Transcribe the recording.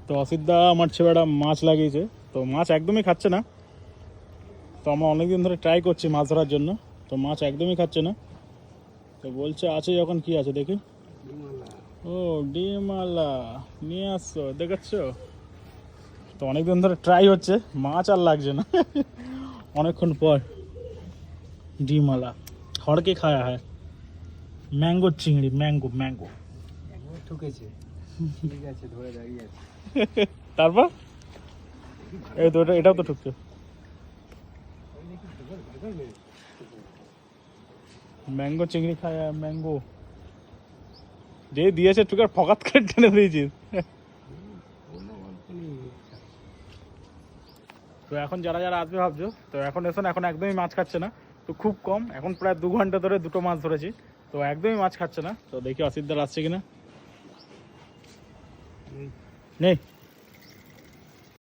তো অসিতদা আমার ছেলেটা মাছ লাগিয়েছে, তো মাছ একদমই খাচ্ছে না। তো আমরা অনেকদিন ধরে ট্রাই করছি মাছ ধরার জন্য, তো মাছ একদমই খাচ্ছে না। তো বলছে আছে যখন কি আছে দেখি। ও ডিমালা নিয়ে আসছো, দেখাচ্ছ? তো অনেকদিন ধরে ট্রাই হচ্ছে, মাছ আর লাগছে না। অনেকক্ষণ পর ডিমালা খড়কে খায়া হয়। ম্যাঙ্গো চিংড়ি, ম্যাঙ্গো ম্যাঙ্গো ঠুকেছে, ঠিক আছে, ধরে দাঁড়িয়ে আছে। তারপর এই তো এটাও তো ঠুকছে। ম্যাঙ্গো চিংড়ি খায়, ম্যাঙ্গো যে দিয়েছে টুকার ফকাত করে টেনে দিয়েছিস। তো এখন যারা যারা আসবে ভাবছো, তো এখন এসো, এখন একদমই মাছ খাচ্ছে না। তো খুব কম, এখন প্রায় 2 ঘন্টা ধরে 2টো মাছ ধরেছি, তো একদমই মাছ খাচ্ছে না। তো দেখি অসিতদার আসছে কিনা। নেই